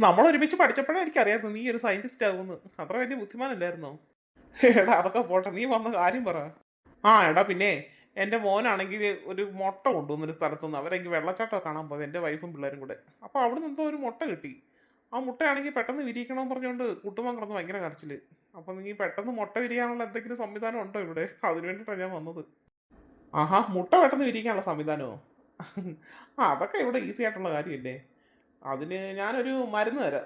നമ്മൾ ഒരുമിച്ച് പഠിച്ചപ്പോഴേ എനിക്കറിയായിരുന്നു നീ ഒരു സയന്റിസ്റ്റ് ആകുമെന്ന്. അത്ര വലിയ ബുദ്ധിമാനല്ലായിരുന്നോ? എടാ അതൊക്കെ പോട്ടെ, നീ വന്ന കാര്യം പറ. ആ എടാ പിന്നെ എൻ്റെ മോനാണെങ്കിൽ ഒരു മുട്ട കൊണ്ടുവന്നൊരു സ്ഥലത്തുനിന്ന് അവരെങ്കിൽ വെള്ളച്ചാട്ടം കാണാൻ പോയത്, എൻ്റെ വൈഫും പിള്ളേരും കൂടെ. അപ്പോൾ അവിടെ നിന്ന് എന്തോ ഒരു മുട്ട കിട്ടി. ആ മുട്ടയാണെങ്കിൽ പെട്ടെന്ന് വിരിയിക്കണമെന്ന് പറഞ്ഞുകൊണ്ട് കുട്ടുമാൻ കിടന്ന് ഭയങ്കര കരച്ചിൽ. അപ്പോൾ നീ പെട്ടെന്ന് മുട്ട വിരിയാനുള്ള എന്തെങ്കിലും സംവിധാനം ഉണ്ടോ ഇവിടെ? അതിന് വേണ്ടിയിട്ടാണ് ഞാൻ വന്നത്. ആഹാ, മുട്ട പെട്ടെന്ന് വിരിയിക്കാനുള്ള സംവിധാനമോ? ആ അതൊക്കെ ഇവിടെ ഈസി ആയിട്ടുള്ള കാര്യമല്ലേ. അതിന് ഞാനൊരു മരുന്ന് തരാം.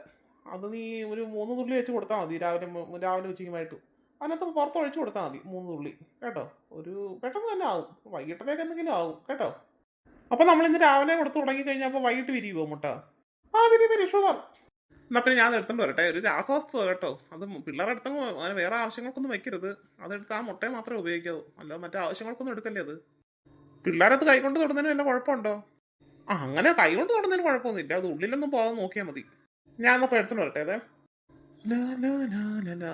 അത് നീ ഒരു 3 തുള്ളി വെച്ച് കൊടുത്താൽ മതി, രാവിലെ ഉച്ചയ്ക്കുമായിട്ടും. അതിനകത്ത് പുറത്ത് ഒഴിച്ചു കൊടുത്താൽ മതി 3 തുള്ളി, കേട്ടോ. ഒരു പെട്ടെന്ന് തന്നെ ആവും, വൈകിട്ടത്തേക്ക് എന്തെങ്കിലും ആവും കേട്ടോ. അപ്പോൾ നമ്മൾ ഇന്ന് രാവിലെ കൊടുത്ത് തുടങ്ങി കഴിഞ്ഞാൽ അപ്പോൾ വൈകിട്ട് വിരിയുമോ മുട്ട? ആ വിരി ഷുവർ. എന്നാൽ പിന്നെ ഞാൻ എടുത്തോണ്ട് വരട്ടെ. ഒരു രാസവസ്തു കേട്ടോ, അത് പിള്ളേരെ അടുത്തങ്ങ് അങ്ങനെ വേറെ ആവശ്യങ്ങൾക്കൊന്നും വെക്കരുത്. അതെടുത്ത് ആ മുട്ടയെ മാത്രമേ ഉപയോഗിക്കാവൂ, അല്ലാതെ മറ്റേ ആവശ്യങ്ങൾക്കൊന്നും എടുക്കല്ലേ അത്. പിള്ളേരത് കൈകൊണ്ട് തൊടുന്നതിന് വല്ല കുഴപ്പമുണ്ടോ? ആ അങ്ങനെ കൈകൊണ്ട് തൊടുന്നതിന് കുഴപ്പമൊന്നുമില്ല, അത് ഉള്ളിലൊന്നും പോകാൻ നോക്കിയാൽ മതി. ഞാൻ എന്നപ്പോൾ എടുത്തോണ്ട് വരട്ടെ. അതെ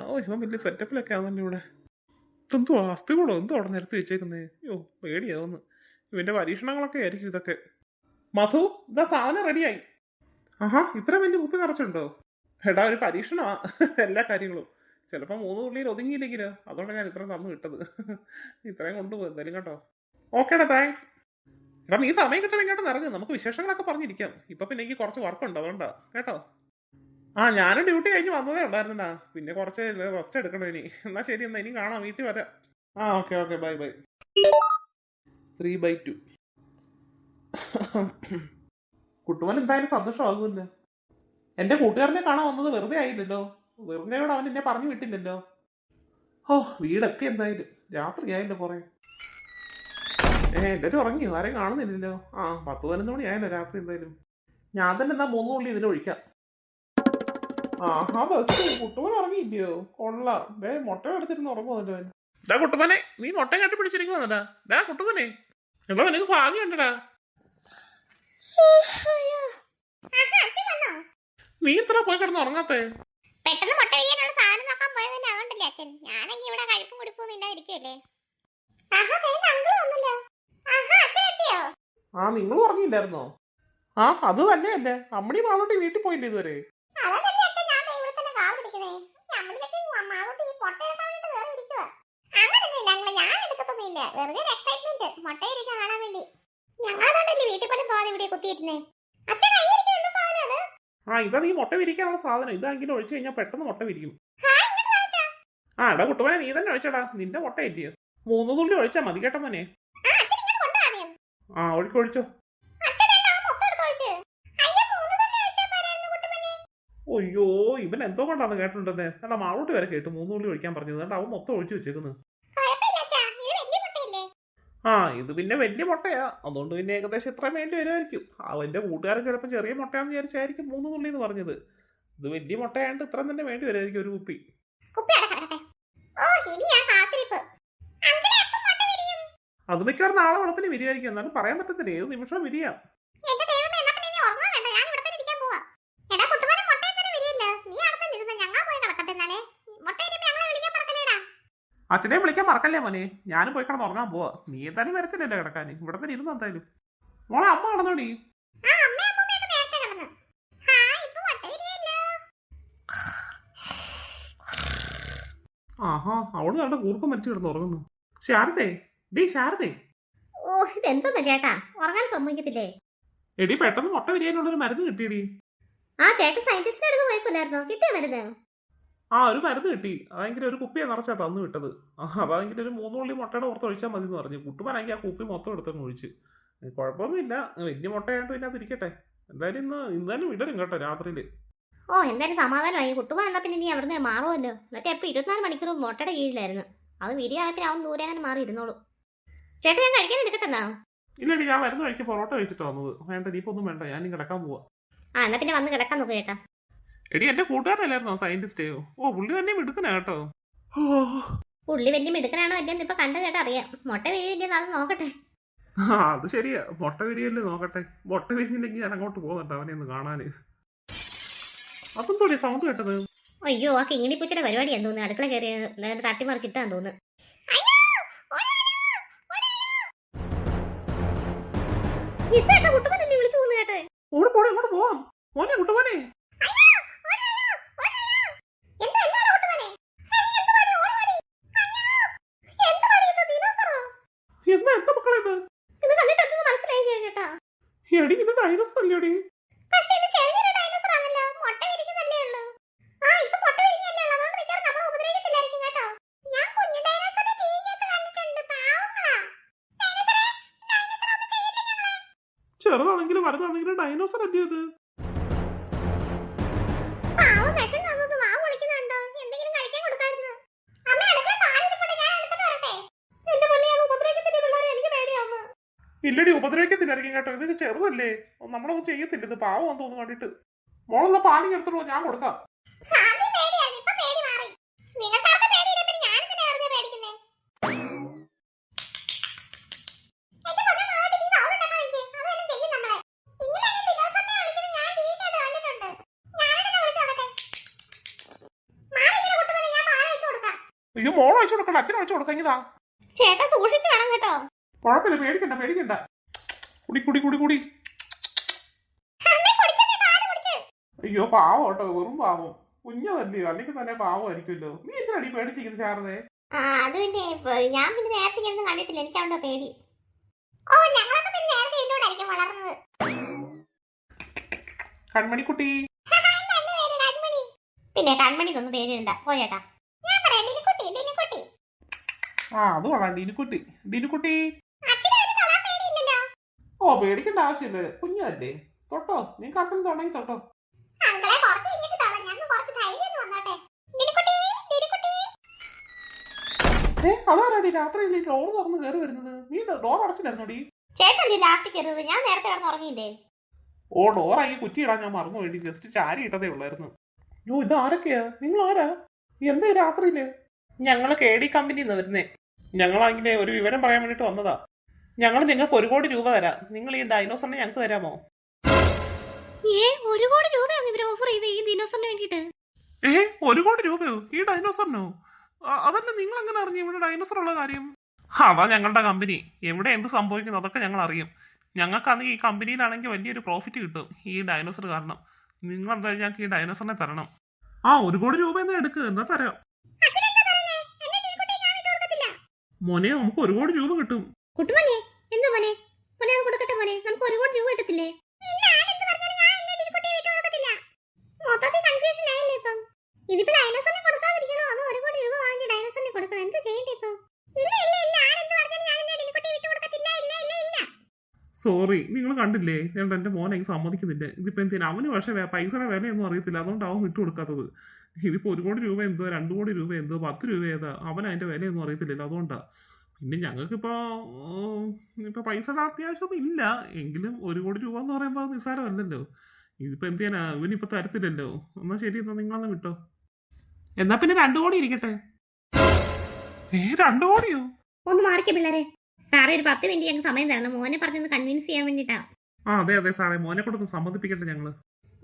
ഓ ഇവൻ വലിയ സെറ്റപ്പിലൊക്കെ ആണല്ലോ ഇവിടെ. എന്തോ അസ്ഥികളോ എന്തോ അവിടെ നിരത്തി വെച്ചേക്കുന്നേ. അയ്യോ പേടിയാവുന്നു. ഇവന്റെ പരീക്ഷണങ്ങളൊക്കെ ആയിരിക്കും ഇതൊക്കെ. മധു, ഇതാ സാധനം റെഡിയായി. ആഹാ, ഇത്ര വലിയ കുപ്പി നിറച്ചുണ്ടോ? എടാ ഒരു പരീക്ഷണമാ എല്ലാ കാര്യങ്ങളും. ചിലപ്പോൾ 3 തുള്ളിയിൽ ഒതുങ്ങിയില്ലെങ്കിലോ, അതുകൊണ്ടാണ് ഞാൻ ഇത്രയും തന്നു വിട്ടത്. ഇത്രയും കൊണ്ടുപോയി എന്തായാലും കേട്ടോ. ഓക്കേടാ, താങ്ക്സ്. എടാ നീ സമയം കിട്ടാൻ ഇങ്ങോട്ട് ഇറങ്ങും, നമുക്ക് വിശേഷങ്ങളൊക്കെ പറഞ്ഞിരിക്കാം. ഇപ്പൊ പിന്നെ എനിക്ക് കുറച്ച് വർക്കുണ്ട്, അതുകൊണ്ടാ കേട്ടോ. ആ ഞാനും ഡ്യൂട്ടി കഴിഞ്ഞ് വന്നതേ ഉണ്ടായിരുന്നാ, പിന്നെ കുറച്ച് റെസ്റ്റ് എടുക്കണോ ഇനി. എന്നാ ശരി, എന്നാ ഇനി കാണാം, വീട്ടിൽ വരാം. ആ ഓക്കെ ബൈ 3/2. കുട്ടുമൻ എന്തായാലും സന്തോഷമാകുമല്ലോ. എന്റെ കൂട്ടുകാരനെ കാണാൻ വന്നത് വെറുതെ ആയില്ലല്ലോ. വെറുതെയോട് അവൻ എന്നെ പറഞ്ഞു വിട്ടില്ലല്ലോ. ഓ വീടെത്തി എന്തായാലും, രാത്രിയായല്ലോ കുറെ. എല്ലാവരും ഉറങ്ങിയോ? ആരെയും കാണുന്നില്ലല്ലോ. ആ 10-11 മണി ആയല്ലോ രാത്രി. എന്തായാലും ഞാൻ തന്നെ എന്നാ 3 തുള്ളി ഇതിലൊഴിക്കാം. ആഹാ ബസ്, കുട്ടുമൻ ഉറങ്ങിയില്ലയോ? കൊള്ളാം. മുട്ട എടുത്തിരുന്ന് ഉറങ്ങുമല്ലോ അവൻ. ഡാ കുട്ടുമനെ, നീ മുട്ട കട്ടി പിടിച്ചിരിക്കുവാ. ഡാ കുട്ടുമനെ, എടാ നിനക്ക് ഭാഗ്യമുണ്ടടാ. നീ ഇത്ര പോയി കിടന്ന് ഉറങ്ങാത്തേ? പെട്ടെന്ന് മുട്ട വിരിയാനുള്ള സാധനം നോക്കാൻ പോയതന്നെ അതുകൊണ്ടല്ലേ അച്ഛൻ. ഞാനെങ്കിൽ ഇവിടെ കഴിപ്പും കുടിപ്പൊന്നും ഇല്ലാതിരിക്കല്ലേ. ആ നിങ്ങൾ ഉറങ്ങിയില്ലായിരുന്നോ? ആ അത് തന്നെയല്ലേ, അമ്മണി മാളോട്ടി വീട്ടിൽ പോയില്ലേ ഇതുവരെ? ആ ഇതാ നീ മുട്ട വിരിക്കാനുള്ള സാധനം. ഇതാണെങ്കിലും ഒഴിച്ചു കഴിഞ്ഞാൽ പെട്ടെന്ന് മുട്ട വിരിക്കും. ആ എടാ കുട്ടുമനെ, നീ തന്നെ ഒഴിച്ചടാ, നിന്റെ മുട്ട ഇല്ലയോ? 3 തുള്ളി ഒഴിച്ചാ മതി കേട്ടോ മോനെ. ആ ഒഴിച്ചോ. അയ്യോ ഇവൻ എന്തോ കൊണ്ടാന്ന് കേട്ടിട്ടുണ്ടെന്നേ. എന്നാ മാളോട്ട് വരെ കേട്ടു 3 തുള്ളി ഒഴിക്കാൻ പറഞ്ഞത്. അവൻ മൊത്തം ഒഴിച്ചു വെച്ചേക്കുന്നു. ആ ഇത് പിന്നെ വലിയ മുട്ടയാ, അതുകൊണ്ട് പിന്നെ ഏകദേശം ഇത്ര വേണ്ടി വരുമായിരിക്കും. അവന്റെ കൂട്ടുകാരൻ ചിലപ്പോൾ ചെറിയ മുട്ടയാന്ന് വിചാരിച്ചായിരിക്കും 3 തുള്ളി എന്ന് പറഞ്ഞത്. ഇത് വലിയ മുട്ടയാണ്ട് ഇത്ര തന്നെ വേണ്ടി വരുമായിരിക്കും ഒരു കുപ്പി. അത് മിക്കവാറും നാളെ വെളുപ്പിന് വിരിയായിരിക്കും, എന്നാലും പറയാൻ പറ്റത്തില്ല, ഏത് നിമിഷവും വിരിയാം. അച്ഛനെ വിളിക്കാൻ മറക്കല്ലേ മോനെ, ഞാനും പോയി കിടന്ന് ഉറങ്ങാൻ പോവാ. നീ എന്തായാലും വരത്തില്ലല്ലോ കിടക്കാൻ, ഇവിടെ തന്നെ ഇരുന്നു എന്തായാലും. മോളെ അമ്മ കിടന്നോടി. ആഹാ അവള് കണ്ട കൂർക്കം മരിച്ചു കിടന്ന് ഉറങ്ങുന്നു. ശാരദേ ഓ ഇതെന്താ ചേട്ടാ, ഉറങ്ങാൻ സമ്മതിക്കത്തില്ലേ? എടി പെട്ടെന്ന് മുട്ട വിരിയാനുള്ളൊരു മരുന്ന് കിട്ടിയടി. ആ ചേട്ടൻ സയന്റിസ്റ്റിന്റെ അടുത്ത് പോയിക്കൊല്ലായിരുന്നോ? കിട്ടിയ മരുന്ന്? ആ ഒരു മരുന്ന് കിട്ടി. അതെങ്കിലും ഒരു കുപ്പിയെ നിറച്ചാ തന്നു വിട്ടത്. അതെങ്കിലും ഒരു 3 തുള്ളി മുട്ടയുടെ പുറത്ത് ഒഴിച്ചാൽ മതി എന്ന് പറഞ്ഞു. കുട്ടുമാനാക്കി ആ കുപ്പി മൊത്തം എടുത്തങ്ങ് ഒഴിച്ച്. കുഴപ്പമൊന്നുമില്ല, വലിയ മുട്ടയായിട്ട് പിന്നെ അതിരിക്കട്ടെ. എന്തായാലും ഇന്ന് തന്നെ വിടരും കേട്ടോ രാത്രിയില്. ഓ എന്തായാലും സമാധാനമായി. കുട്ടുമാൻ എന്നാ പിന്നെ നീ അവിടുന്ന് മാറുമല്ലോ. എന്നിട്ട് എപ്പോൾ 24 മണിക്കൂർ മുട്ടയുടെ കീഴിലായിരുന്നു. അത് വിരിയായപ്പോൾ അവൻ ദൂരെ അങ്ങനെ മാറി ഇരുന്നോളൂ. ചേട്ടൻ ഞാൻ കഴിക്കാൻ എടുക്കട്ടെന്നാ? ഇല്ലടി, ഞാൻ വരുന്ന വഴിക്ക് പൊറോട്ട കഴിച്ചിട്ടാ വന്നത്. വേണ്ട നീ ഒന്നും വേണ്ട, ഞാൻ കിടക്കാൻ പോവാ. ആ എന്നാ പിന്നെ വന്ന് കിടക്കാൻ നോക്കൂ ചേട്ടാ. എടി എന്റെ കൂട്ടുകാരല്ലായിരുന്നോ സയന്റിസ്റ്റേയോ? ഓ പുള്ളി തന്നെ മിടുക്കനാ കേട്ടോ. പുള്ളി വലിയ മിടുക്കനാണോ അല്ലെന്ന് ഇപ്പൊ കണ്ടു കേട്ടാ അറിയാം. മുട്ട വിരിയില്ലേ അത് നോക്കട്ടെ. ആ അത് ശരിയാ, മുട്ട വിരിയല്ലേ നോക്കട്ടെ. മുട്ട വിരിഞ്ഞില്ലെങ്കിൽ ഞാൻ അങ്ങോട്ട് പോകുന്നുണ്ട് അവനെ ഒന്ന് കാണാന്. അതെന്തോടി സൗണ്ട് കേട്ടത്? അയ്യോ ആ കിങ്ങിണി പൂച്ചയുടെ പരിപാടിയാന്ന് തോന്നുന്നു. അടുക്കള കയറി തട്ടിമറിച്ചിട്ടാന്ന് തോന്നുന്നു. ഓടി പോടെ, ഇങ്ങോട്ട് പോവാം മോനെ. കുട്ടുമോനെ ഡൈനോസർ അല്ലേടി? പക്ഷേ ഇത് ചെറിയൊരു ഡൈനോസർ ആണല്ലോ, മുട്ട വിരിക്കുന്നല്ലേ ഉള്ളൂ. ആ ഇപ്പൊ മുട്ട വിരിഞ്ഞല്ലേ ഉള്ളൂ, അതുകൊണ്ട് മിക്കവാറും നമ്മളെ ഉപദ്രവിക്കത്തില്ലായിരിക്കും കേട്ടോ. ഞാൻ കുഞ്ഞു ഡൈനോസറിനെ ടിവിക്കകത്ത് കണ്ടിട്ടുണ്ട്, പാവങ്ങളാ. ഡൈനോസറേ, ഡൈനോസർ ഒന്നും ചെയ്യില്ല ഞങ്ങളെ. ചെറുതാണെങ്കിലും വലുതാണെങ്കിലും ഡൈനോസർ അല്ലേ അത്? പാവം വിശന്നത് വാ വിളിക്കുന്നുണ്ടോ, എന്തെങ്കിലും കഴിക്കാൻ കൊടുക്കായിരുന്നു. അമ്മ അടുക്കള പാലിരിപ്പുണ്ട്, ഞാൻ എടുത്തിട്ട് വരട്ടെ. എന്റെ മുന്നേ അത് ഉപദ്രവിക്കത്തില്ല പിള്ളേരെ, എനിക്ക് പേടിയാവുന്നു. ഇല്ലടി, ഉപദ്രവിക്കത്തില്ലായിരിക്കും കേട്ടോ. ഇതൊക്കെ ചെറുതല്ലേ, നമ്മളൊന്നും ചെയ്യത്തില്ല. ഇത് പാവം തോന്നുന്നു കണ്ടിട്ട്. മോളെന്നാ പാലിങ് എടുത്തിട്ടോ, ഞാൻ കൊടുക്കാം. ആദ്യം പേടിയായിരുന്നു, ഇപ്പൊ പേടി മാറി. നിങ്ങൾക്കാർക്ക് പേടിയില്ല, പിന്നെ ഞാൻ എന്തിനാ വെറുതെ പേടിക്കുന്നേ? എന്റെ പൊന്നോ, ആദ്യം ഈ സൗണ്ട് ഉണ്ടാക്കാൻ ഇരിക്കേ, അതെല്ലാം ചെയ്യും നമ്മളെ. ഇങ്ങനെയാണ് ദിനോസറിനെ വിളിക്കുന്നത്, ഞാൻ ടിവിക്കകത്ത് കണ്ടിട്ടുണ്ട്. ഞാനൊന്ന് വിളിച്ചു നോക്കട്ടെ. മാറി ഇങ്ങനെ കുട്ടുപോലെ ഞാൻ പാൽ ഒഴിച്ചു കൊടുക്കാം. അയ്യോ, മോളെ അയച്ചു കൊടുക്കണ്ട, അച്ഛനെ അയച്ചു കൊടുക്കാം. ഇതാ ചേട്ടാ സൂക്ഷിച്ചു വേണം കേട്ടോ. കുഴപ്പമില്ല, പേടിക്കണ്ട പേടിക്കണ്ട. കുടി കുടി കുടി കുടി. അയ്യോ പാവം കേട്ടോ, വെറും പാവം. കുഞ്ഞതല്ലയോ, അല്ലെങ്കിൽ തന്നെ പാവമായിരിക്കുമല്ലോ. നീ എന്തിനാണ് ഈ പേടിച്ചിരിക്കുന്നത് ശാരദേ? അത് പിന്നെ ഞാൻ പിന്നെ നേരത്തെ ഇങ്ങനെ കണ്ടിട്ടില്ല, എനിക്ക് അവിടെ പേടി. ഓ ഞങ്ങളൊക്കെ പിന്നെ നേരത്തെ ഇതിലൂടായിരിക്കും വളർന്നത്. കൺമണിക്കുട്ടി. പിന്നെ കൺമണിക്കൊന്നും പേരിടണ്ട, പോയേട്ടാ. ഞാൻ പറയാം, ഡിനിക്കുട്ടി ഡിനിക്കുട്ടി. ആ അത് കൊള്ളാം, ഡിനുക്കുട്ടി ഡിനുക്കുട്ടി. അച്ഛനെ തൊടാൻ പേടിയില്ലല്ലോ. ഓ പേടിക്കേണ്ട ആവശ്യമില്ല, കുഞ്ഞല്ലേ. തൊട്ടോ, നീ കപ്പൽ തുടങ്ങി തൊട്ടോ. അങ്കളെ കുറച്ച് കഴിഞ്ഞിട്ട് തൊടാം, ഞാൻ കുറച്ച് ധൈര്യം വന്നോട്ടെ. ഡിനിക്കുട്ടി ഡിനിക്കുട്ടി. അതാരാടി രാത്രിയിൽ ഡോർ തുറന്ന് കയറി വരുന്നത്? നീ ഡോർ അടച്ചില്ലായിരുന്നോടി? ചേട്ടല്ലേ ലാസ്റ്റ് കയറുന്നത്, ഞാൻ നേരത്തെ കിടന്ന് ഉറങ്ങിയില്ലേ? ഓ ഡോറായി കുറ്റി ഇടാൻ ഞാൻ മറന്നു വേണ്ടി ജസ്റ്റ് ചാരി ഇട്ടതേ ഉള്ളായിരുന്നു. യോ ഇത് ആരൊക്കെയാ? നിങ്ങൾ ആരാ? എന്താ രാത്രിയില്? ഞങ്ങള് KD കമ്പനിന്ന് വരുന്നേ. ഞങ്ങളാണെങ്കിലേ ഒരു വിവരം പറയാൻ വേണ്ടിട്ട് വന്നതാ. ഞങ്ങൾ നിങ്ങൾക്ക് 1 കോടി രൂപ തരാം. നിങ്ങൾ ഈ ഡൈനോസറിനെ ഞങ്ങൾക്ക് തരാമോ? 1 കോടി രൂപയാണ് ഇവർ ഓഫർ ചെയ്ത് ഈ ദിനോസറിന് വേണ്ടിട്ട്. 1 കോടി രൂപയോ ഈ ഡൈനോസറിനോ? അതല്ല, നിങ്ങൾ എങ്ങനെ അറിഞ്ഞു ഇവിടെ ഡൈനോസർ ഉള്ള കാര്യം? അതാ ഞങ്ങളുടെ കമ്പനി. എവിടെ എന്ത് സംഭവിക്കുന്നു അതൊക്കെ ഞങ്ങൾ അറിയും. ഞങ്ങൾക്കാണെങ്കിൽ ഈ കമ്പനിയിലാണെങ്കിൽ വലിയൊരു പ്രോഫിറ്റ് കിട്ടും ഈ ഡൈനോസർ കാരണം. നിങ്ങൾ എന്തായാലും ഞങ്ങൾക്ക് ഈ ഡൈനോസറിനെ തരണം. 1 കോടി രൂപ എന്നാ എടുക്കുക, എന്താ തരാം. മോനെ നമുക്ക് 1 കോടി രൂപ കിട്ടും. കുട്ടുമോനെ എന്താ മോനെ? മോനെ അത് കൊടുക്കട്ടെ മോനെ, നമുക്ക് 1 കോടി രൂപ കിട്ടത്തില്ലേ? മൊത്തത്തിൽ കൺഫ്യൂഷൻ ആയില്ലേ ഇപ്പം? ഇതിപ്പോ ഡൈനോസറിനെ കൊടുക്കാതിരിക്കണോ അതോ 1 കോടി രൂപ വാങ്ങി ഡൈനോസറിനെ കൊടുക്കണോ? എന്ത് ചെയ്യണ്ടേ ഇപ്പൊ? സോറി, നിങ്ങൾ കണ്ടില്ലേ ഞാൻ എന്റെ മോനെ സമ്മതിക്കുന്നില്ല. ഇതിപ്പോ എന്തിനാ? അവന് പക്ഷേ പൈസയുടെ വിലയൊന്നും അറിയത്തില്ല, അതുകൊണ്ട് അവൻ വിട്ടു കൊടുക്കാത്തത്. ഇതിപ്പോ 1 കോടി രൂപ എന്തോ 2 കോടി രൂപ എന്തോ 10 രൂപ ഏതാ, അവൻ അതിന്റെ വിലയൊന്നും അറിയത്തില്ലല്ലോ, അതുകൊണ്ടാ. പിന്നെ ഞങ്ങൾക്കിപ്പോ പൈസയുടെ അത്യാവശ്യമൊന്നും ഇല്ല, എങ്കിലും 1 കോടി രൂപ എന്ന് പറയുമ്പോൾ നിസ്സാരമല്ലല്ലോ. ഇതിപ്പോ എന്ത് ചെയ്യാനാ, ഇവനിപ്പോ തരത്തില്ലല്ലോ. എന്നാ ശരി, എന്നാ നിങ്ങളന്ന് വിട്ടോ. എന്നാ പിന്നെ 2 കോടി ഇരിക്കട്ടെ. 2 കോടിയോ? ഒന്ന് മാറിക്കേ പിള്ളേരെ. സാറേ ഒരു 10 മിനിറ്റ് ഞങ്ങൾക്ക് സമയം തരണം, മോനെ പറഞ്ഞത് കൺവിൻസ് ചെയ്യാൻ വേണ്ടിട്ടാ. അതെ അതെ സാറേ, മോനെ കൊണ്ടൊന്ന് സമ്മതിപ്പിക്കട്ടെ ഞങ്ങള്.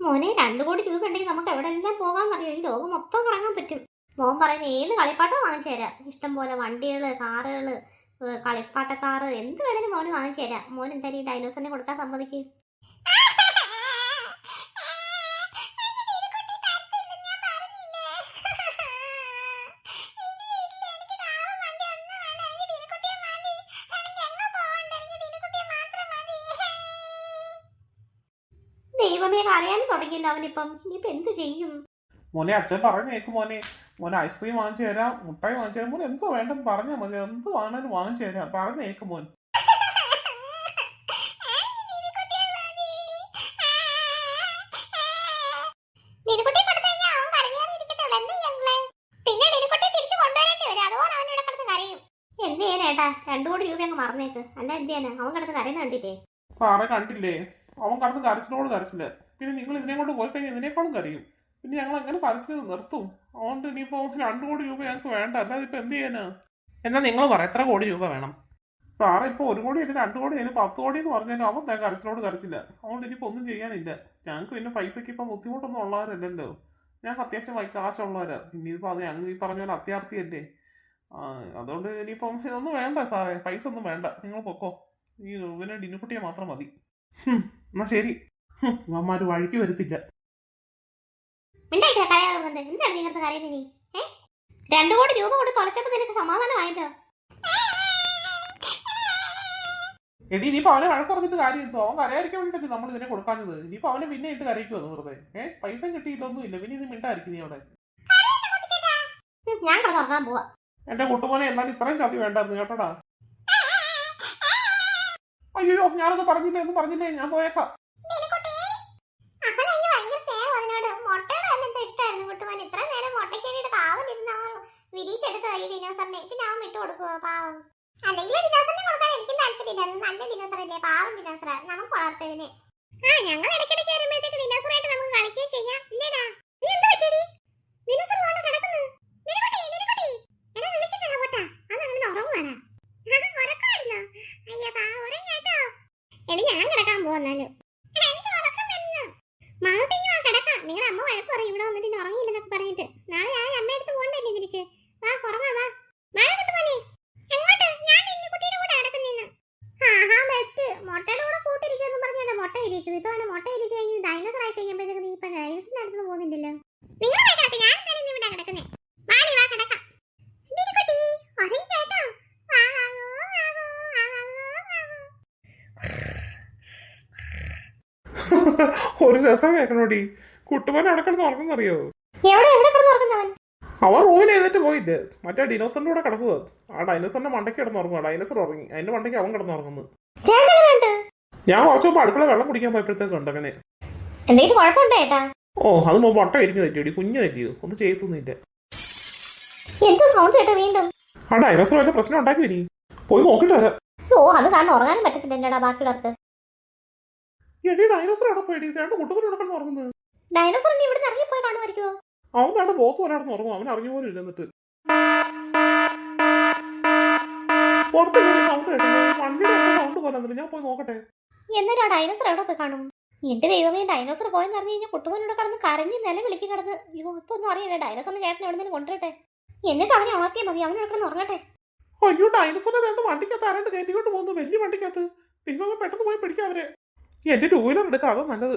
മോനെ 2 കോടി രൂപ ഉണ്ടെങ്കിൽ നമുക്ക് എവിടെയെല്ലാം പോകാന്നറിയാം, ഈ ലോകം മൊത്തം കറങ്ങാൻ പറ്റും. മോൻ പറയുന്ന ഏത് കളിപ്പാട്ടവും വാങ്ങിച്ചു തരാം. ഇഷ്ടം പോലെ വണ്ടികള്, കാറുകള്, കളിപ്പാട്ടക്കാറ് എന്ത് വേണേലും മോന് വാങ്ങിച്ചു തരാം. മോൻ എന്തായാലും ഈ ഡൈനോസറിനെ കൊടുക്കാൻ സമ്മതിക്കും. ദൈവമേ, അറിയാനും തുടങ്ങിയല്ലോ അവനിപ്പം. ഇനിയിപ്പോ എന്ത് ചെയ്യും? മോനെ അച്ഛൻ പറഞ്ഞേക്ക് മോനെ. മോനെ ഐസ്ക്രീം വാങ്ങിച്ചു തരാം, മുട്ടായി വാങ്ങിച്ചു തരാം. മോനെ എന്തോ വേണ്ടെന്ന് പറഞ്ഞാൽ മതി, എന്ത് വാങ്ങാനും വാങ്ങിച്ചു തരാം. പറഞ്ഞേക്ക് മോൻ. എന്ത് ചെയ്യാനേട്ടാ, 2 കോടി രൂപ അങ്ങ് മറന്നേക്ക്. അല്ല എന്ത് ചെയ്യാനാ, അവൻ കിടന്ന് കരയുന്ന കണ്ടില്ലേ? സാറേ കണ്ടില്ലേ, അവൻ കടന്ന് കരച്ചിലോട് കരച്ചില്ല. പിന്നെ നിങ്ങൾ ഇതിനെ കൊണ്ട് പോയി കഴിഞ്ഞാൽ ഇതിനേക്കാളും കരയും. പിന്നെ ഞങ്ങൾ എങ്ങനെ കരച്ചിൽ നിർത്തും? അതുകൊണ്ട് ഇനിയിപ്പോ 2 കോടി രൂപ ഞങ്ങൾക്ക് വേണ്ട. അല്ലാതെ ഇപ്പൊ എന്ത് ചെയ്യാനാ? എന്നാ നിങ്ങൾ പറ, എത്ര കോടി രൂപ വേണം? സാറേ ഇപ്പൊ 1 കോടി അതിന് 2 കോടി അതിന് 10 കോടി എന്ന് പറഞ്ഞാലും അവൻ കരച്ചിലോട് കരച്ചില്ല. അതുകൊണ്ട് ഇനിയിപ്പോ ഒന്നും ചെയ്യാനില്ല. ഞങ്ങൾക്ക് പിന്നെ പൈസക്ക് ഇപ്പൊ ബുദ്ധിമുട്ടൊന്നും ഉള്ളവരല്ലല്ലോ. ഞങ്ങൾക്ക് അത്യാവശ്യം കാശുള്ളവരാ. പിന്നെ ഇതിപ്പോ അത് ഞങ്ങൾ ഈ പറഞ്ഞ പോലെ അത്യാർത്ഥിയല്ലേ. അതുകൊണ്ട് ഇനിയിപ്പം ഇതൊന്നും വേണ്ട സാറേ, പൈസ ഒന്നും വേണ്ട. നിങ്ങൾ പൊക്കോ. ഈ ഇവനെ ഡിനുക്കുട്ടിയെ മാത്രം മതി. എന്നാ ശരി. അമ്മമാര് വഴിക്ക് വരുത്തില്ല. 2 കോടി രൂപ കൊണ്ട് കൊലച്ചപ്പോ നിനക്ക് സമാധാനമായിട്ടോ? എടി ഇനിയിപ്പോ അവനെ വഴക്ക് പറഞ്ഞിട്ട് കാര്യം എന്തോ? അവൻ കരയായിരിക്കാൻ വേണ്ടിട്ടല്ലേ നമ്മൾ ഇതിനെ കൊടുക്കാഞ്ഞത്. ഇനിയിപ്പോ അവനെ പിന്നെ ഇട്ട് കരയിക്കുവോ വെറുതെ? പൈസ കിട്ടിയിട്ടൊന്നും ഇല്ല, പിന്നെ ഇത് മിണ്ടായിരിക്കും നീ അവിടെ. ഞാൻ കിടന്നുറങ്ങാൻ പോവാ. എന്റെ കുട്ടുമോനെ എന്നാൽ ഇത്രയും ചതി വേണ്ടായിരുന്നു കേട്ടോടാ. അയ്യോ ഞാനൊന്നും പറഞ്ഞില്ലേ, ഒന്നും പറഞ്ഞില്ലേ, ഞാൻ പോയേക്കാം. വിരിച്ചെടുത്ത ഈ ഡിനോസറിനെ പിന്നെ അവൻ വിട്ടു കൊടുക്കുവോ പാവം? അല്ലെങ്കിൽ ഡിനോസറിനെ കൊടുക്കാൻ എനിക്കും താല്പര്യമില്ല. അത് നല്ല ഡിനോസറല്ലേ, പാവം ഡിനോസറ, നമുക്ക് വളർത്തതിന്. ഞങ്ങൾ ഇടയ്ക്കിടയ്ക്ക് വരുമ്പോഴത്തേക്ക് ഡിനോസറായിട്ട് നമുക്ക് കളിക്കുകയും ചെയ്യാം. ഇല്ലടാ നീ എന്ത് പറ്റിയടി? ഡിനോസർ കൊണ്ട് കിടക്കുന്നു. നിനക്കുട്ടി നിനക്കുട്ടി എടാ വിളിക്കുന്നതാ പോട്ടാ. അത് അങ്ങനെ ഉറങ്ങുവാണ്. ഉറക്കമായിരുന്നോ? അയ്യോ പാവം ഉറങ്ങാട്ടോ. എടി ഞാൻ കിടക്കാൻ പോകുന്നാലും എനിക്ക് ഉറക്കം വരുന്നു. മാളൂട്ടിങ്ങി വാ കിടക്കാം. നിങ്ങളുടെ അമ്മ വഴക്ക് പറയും ഇവിടെ വന്നിട്ട് ഇനി ഉറങ്ങിയില്ലെന്നൊക്കെ പറഞ്ഞിട്ട്. നാളെ ആ അമ്മയടുത്ത് പോകണ്ടല്ലേ തിരിച്ച്. വാ ഉറങ്ങാ വാ. മഴ കിട്ടുമോനെ എങ്ങോട്ട്? ഞാൻ കുട്ടിയുടെ കൂടെ കിടക്കുന്നിന്ന്. ആഹാ ബെസ്റ്റ്. മുട്ടയുടെ കൂടെ കൂട്ടിരിക്കുമെന്ന് പറഞ്ഞാണ് മുട്ട വിരിച്ചത്. ഇപ്പൊ മുട്ട വിരിച്ചു കഴിഞ്ഞ് ഡൈനോസർ ആയി കഴിഞ്ഞപ്പോഴത്തേക്ക് നീ ഇപ്പൊ ഡൈനോസറിന്റെ അടുത്ത് പോകുന്നില്ലല്ലോ. നിങ്ങൾ കിടക്ക്, ഞാൻ തന്നെ ഇവിടെ കിടക്കുന്നേ. വാടി വാ കിടക്കാം. കുട്ടി ഉറങ്ങി കേട്ടോ. വാ വാ ഒരു രസം കേൾക്കണോടി. കുട്ടുമോനെ അടക്കിടന്ന് ഉറങ്ങുന്നറിയോ? എവിടെ എവിടെ കിടന്ന് ഉറങ്ങുന്നവൻ? അവൻ റൂമിൽ എഴുന്നേറ്റ് പോയില്ലേ, മറ്റേ ഡൈനോസറിന്റെ കൂടെ കിടക്കുക. ആ ഡൈനോസറിന്റെ മണ്ടയ്ക്ക് കിടന്നുറങ്ങുക. ഡൈനോസർ ഉറങ്ങി, അതിന്റെ മണ്ടയ്ക്ക് അവൻ കിടന്നുറങ്ങുന്നു. ഞാൻ കുറച്ച് മുമ്പ് അടുക്കള വെള്ളം കുടിക്കാൻ പോയപ്പോഴത്തേക്ക് ഉണ്ട് അങ്ങനെ. എന്തെങ്കിലും കുഴപ്പമുണ്ടോ ഏട്ടാ? ഓ അത് മുമ്പ് ഇരിഞ്ഞു തെറ്റിയോടി, കുഞ്ഞു തെറ്റിയോ, ഒന്നും ചെയ്തൊന്നുമില്ല. എന്തോ സൗണ്ട് കേട്ടോ വീണ്ടും? ആ ഡൈനോസർ വല്ല പ്രശ്നം ഉണ്ടാക്കി ഇനി പോയി നോക്കിട്ട് വരാം. ഓ അത് കാരണം ഉറങ്ങാനും പറ്റത്തില്ല എന്റെടാ ബാക്കിയുള്ളവർക്ക്. എടി ഡൈനോസർ അവിടെ പോയി രണ്ട് കുട്ടുമോനെ കിടന്ന് ഉറങ്ങുന്നത്. ഡൈനോസറിന്റെ ഇവിടെ ഇറങ്ങിപ്പോയി കാണുമായിരിക്കുമോ? അവൻ നാട് ബോത്ത് പോലെ കിടന്ന് ഉറങ്ങും, അവൻ അറിഞ്ഞു പോലും ഇല്ല. എന്നിട്ട് പുറത്തേക്ക് സൗണ്ട് കേട്ടത് വണ്ടിയുടെ സൗണ്ട് പോലെ എന്നിട്ട് ഞാൻ പോയി നോക്കട്ടെ. എന്നാലും ആ ഡൈനോസർ എവിടെ പോയി കാണും? എന്റെ ദൈവമേ, ഡൈനോസർ പോയെന്ന് അറിഞ്ഞു കഴിഞ്ഞാൽ കുട്ടുമോനോട് കിടന്ന് കരഞ്ഞ് നില വിളിക്ക് കിടന്ന്. അയ്യോ ഇപ്പൊ ഒന്നും അറിയണ്ടേ, ഡൈനോസറിന്റെ ചേട്ടൻ എവിടെ കൊണ്ടുവരട്ടെ, എന്നിട്ട് അവനെ ഉണർത്തിയാൽ മതി. അവനോട് കിടന്ന് ഉറങ്ങട്ടെ. അയ്യോ ഡൈനോസറിനെ രണ്ട് വണ്ടിക്കകത്ത് ആരാണ്ട് കയറ്റിക്കൊണ്ട് പോകുന്നു, വലിയ വണ്ടിക്കകത്ത്. നിങ്ങൾ പെട്ടെന്ന് പോയി പിടിക്കാം അവരെ. എന്റെ ടൂ വീലർ എടുക്കാം, അതോ നല്ലത്.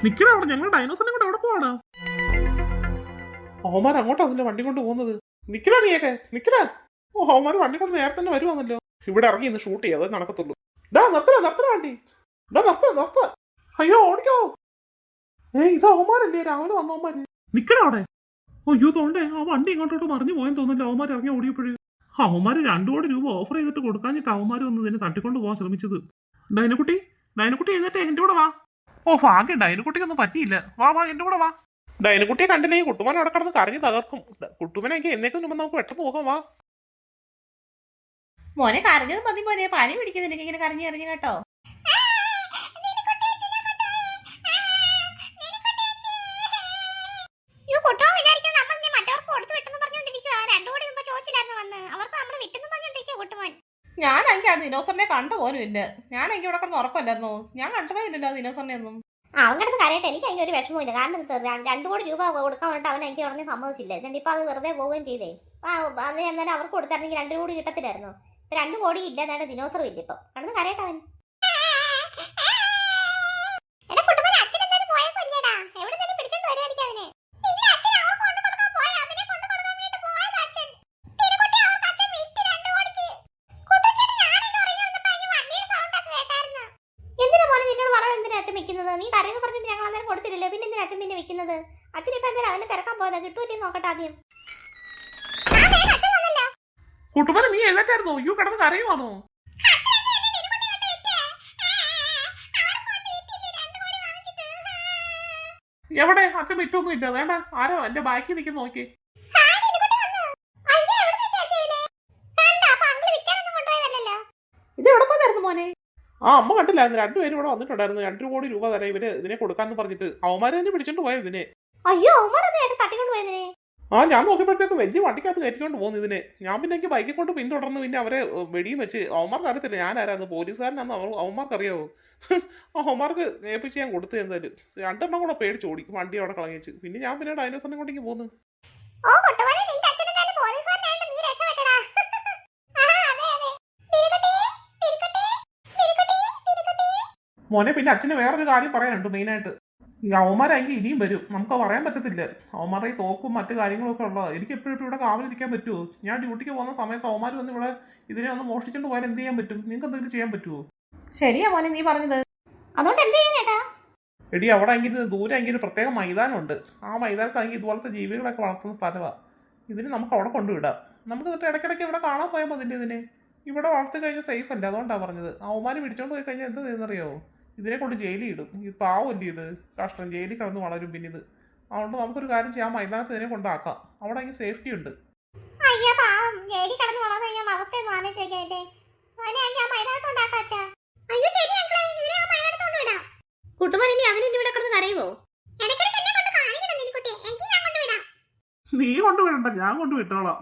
നിക്കണ അവിടെ, ഞങ്ങൾ ഡൈനോസറിനെ കൊണ്ട് എവിടെ പോവാണ്? അവന്മാർ അങ്ങോട്ടാ അതിന്റെ വണ്ടി കൊണ്ട് പോകുന്നത്. നിക്കണ നീയൊക്കെ നിക്കണ. ഓ അവന്മാർ വണ്ടി കൊണ്ട് നേരത്തെ തന്നെ വരുവാന്നല്ലോ. ഇവിടെ ഇറങ്ങി ഇന്ന് ഷൂട്ട് ചെയ്യാം, അതേ നടക്കത്തുള്ളൂ. ഡാ നിർത്തല വണ്ടി. ഡാ നിർത്ത. അയ്യോ ഓടിക്കോ. ഇത് അവന്മാരല്ലേ രാവിലെ വന്ന അവന്മാര്. നിക്കണ അവിടെ. അയ്യോ തോണ്ടേ ആ വണ്ടി ഇങ്ങോട്ടോട്ട് മറിഞ്ഞു പോയെന്ന് തോന്നില്ല. അവന്മാർ ഇറങ്ങി ഓടിയപ്പോഴേ അവന്മാര് 2 കോടി രൂപ ഓഫർ ചെയ്തിട്ട് കൊടുക്കാഞ്ഞിട്ട് അവന്മാർ ഒന്ന് ഇതിനെ തട്ടിക്കൊണ്ട് പോകാൻ ശ്രമിച്ചത്. ഡൈനക്കുട്ടി എഴുന്നേറ്റേ എന്റെ കൂടെ വാ. ഓ ഭാഗ്യം ഡൈനക്കുട്ടിക്കൊന്നും പറ്റിയില്ല. വാ എന്റെ കൂടെ വാ. ഡൈനക്കുട്ടിയെ കണ്ടില്ലേ, കുട്ടുമോൻ അവിടെ കിടന്ന് കരഞ്ഞ് തകർക്കും. കുട്ടുമനെ എനിക്ക് എന്നേക്കും മുമ്പ് നമുക്ക് പെട്ടെന്ന് നോക്കാം. വാ മോനെ കരഞ്ഞത് മതി മോനെ, പനി പിടിക്കുന്നില്ല ഇങ്ങനെ കരഞ്ഞു കരഞ്ഞു കേട്ടോ. ഞാനെങ്കിൽ ആ ദിനോസറിനെ കണ്ട പോലും ഇല്ല. ഞാനെങ്കിൽ ഇവിടെ കിടന്ന് ഉറപ്പല്ലായിരുന്നു. ഞാൻ കണ്ടതേ ഇല്ലല്ലോ ദിനോസറിനെ ഒന്നും. അവൻ കിടന്ന് കരയട്ടെ, എനിക്ക് അതിന് ഒരു വിഷമമില്ല. കാരണം 2 കോടി രൂപ കൊടുക്കാൻ വേണ്ടിട്ട് അവൻ എനിക്ക് ഉടനെ സമ്മതിച്ചില്ല. എന്നിട്ട് ഇപ്പൊ അത് വെറുതെ പോവുകയും ചെയ്തേ. അത് എന്നാലും അവർക്ക് കൊടുത്തായിരുന്നെങ്കിൽ 2 കോടി കിട്ടത്തില്ലായിരുന്നു. ഇപ്പൊ 2 കോടി ഇല്ല, അതാണ് ദിനോസറും ഇല്ല. ഇപ്പൊ കിടന്ന് കരയട്ടെ അവൻ. നീ കരയെന്ന് പറഞ്ഞിട്ട് ഞങ്ങൾ അന്നേരം കൊടുത്തില്ലല്ലോ, പിന്നെ എന്തിനാ അച്ഛൻ പിന്നെ വെക്കുന്നത്? അച്ഛൻ ഇപ്പൊ എന്തായാലും അതിനെ തിരക്കാൻ പോയതാ, കിട്ടൂല്ലേ നോക്കട്ടെ ആദ്യം. കുട്ടുമനെ നീ എഴുന്നേറ്റായിരുന്നോ? അയ്യോ കിടന്ന് കരയുവാണോ? എവിടെ അച്ഛൻ വിറ്റൊന്നും ഇല്ല. വേണ്ട ആരോ എന്റെ ബാക്കി നിൽക്കുന്ന നോക്കി. ഇത് എവിടെ പോയായിരുന്നു മോനെ? ആ അമ്മ കണ്ടില്ലായിരുന്നു, 2 പേരും ഇവിടെ വന്നിട്ടുണ്ടായിരുന്നു. 2 കോടി രൂപ തരാം ഇവര് ഇതിനെ കൊടുക്കാന്ന് പറഞ്ഞിട്ട്. അവന്മാരെ തന്നെ പിടിച്ചോണ്ട് പോയത് ഇതിനെ. അയ്യോ തട്ടിക്കൊണ്ട് പോയതിനെ. ആ ഞാൻ നോക്കിയപ്പോഴത്തേക്ക് വലിയ വണ്ടിക്കകത്ത് കയറ്റിക്കൊണ്ട് പോകുന്നു ഇതിനെ. ഞാൻ പിന്നെ എനിക്ക് ബൈക്കിൽ കൊണ്ട് പിന്തുടർന്ന് പിന്നെ അവരെ വെടിയും വെച്ച്. അവന്മാർക്ക് അറിയത്തില്ല ഞാനാരാന്ന്, പോലീസുകാരനാന്ന് അവന്മാർക്ക് അറിയാവോ? അവന്മാർക്ക് ഏൽപ്പിച്ച് ഞാൻ കൊടുത്തു. എന്തായാലും 2 എണ്ണം കൂടെ പേടിച്ചോടി, വണ്ടി അവിടെ കളങ്ങിച്ച്. പിന്നെ ഞാൻ പിന്നെ ഡൈനോസറിനെ കൊണ്ടേക്ക് പോന്നു. മോനെ പിന്നെ അച്ഛന് വേറൊരു കാര്യം പറയാനുണ്ട് മെയിനായിട്ട്. ഈ അവന്മാരെങ്കിൽ ഇനിയും വരും, നമുക്ക് പറയാൻ പറ്റത്തില്ല. അവന്മാരുടെ ഈ തോക്കും മറ്റു കാര്യങ്ങളൊക്കെ ഉള്ളതാണ്. എനിക്ക് എപ്പോഴും ഇവിടെ കാവലിരിക്കാൻ പറ്റുമോ? ഞാൻ ഡ്യൂട്ടിക്ക് പോകുന്ന സമയത്ത് അവന്മാർ വന്ന് ഇവിടെ ഇതിനെ ഒന്ന് മോഷ്ടിച്ചുകൊണ്ട് പോയാൽ എന്ത് ചെയ്യാൻ പറ്റും? നിങ്ങൾക്ക് എന്തെങ്കിലും ചെയ്യാൻ പറ്റുമോ? ശരിയാ മോനെ നീ പറഞ്ഞത്. അതുകൊണ്ട് എന്ത് ചെയ്യാനേട്ടാ? എടി അവിടെ എങ്കിൽ ദൂരെ എങ്കിൽ ഒരു പ്രത്യേക മൈതാനമുണ്ട്. ആ മൈതാനത്താണെങ്കിൽ ഇതുപോലത്തെ ജീവികളൊക്കെ വളർത്തുന്ന സ്ഥലമാണ്. ഇതിന് നമുക്ക് അവിടെ കൊണ്ടുവിടാം. നമുക്ക് എന്നിട്ട് ഇടയ്ക്കിടയ്ക്ക് ഇവിടെ കാണാൻ പോയാൽ മതി. ഇതിനെ ഇവിടെ വളർത്തി കഴിഞ്ഞാൽ സേഫ് അല്ല, അതുകൊണ്ടാണ് പറഞ്ഞത്. അവന്മാർ പിടിച്ചോണ്ട് പോയി കഴിഞ്ഞാൽ എന്ത് ചെയ്യുന്നറിയാവോ? ഇതിനെ കൊണ്ട് ജയിലിൽ ഇടും. ഇത് പാവമല്ലേ, ഇത് കഷ്ടം, ജയിലിൽ കിടന്ന് വളരും പിന്നെ ഇത്. അതുകൊണ്ട് നമുക്കൊരു കാര്യം ചെയ്യാം, മൈതാനത്ത് ഇതിനെ കൊണ്ടാക്കാം. അവിടെ എങ്കിൽ സേഫ്റ്റി ഉണ്ട്. അയ്യോ പാവം, ജയിലിൽ കിടന്ന് വളർന്നു കഴിഞ്ഞാൽ അവസ്ഥയൊന്നും ആലോചിച്ചേക്കേ. അയ്യോ ശരി അങ്കിളേ, ഇതിനെ ആ മൈതാനത്തോണ്ട് വിടാം. കുട്ടുമോൻ ഇനി അതിനെ ഇവിടെ കിടന്ന് കരയുവോ? നീ കൊണ്ടുവിടണ്ട, ഞാൻ കൊണ്ടുവിട്ടോളാം.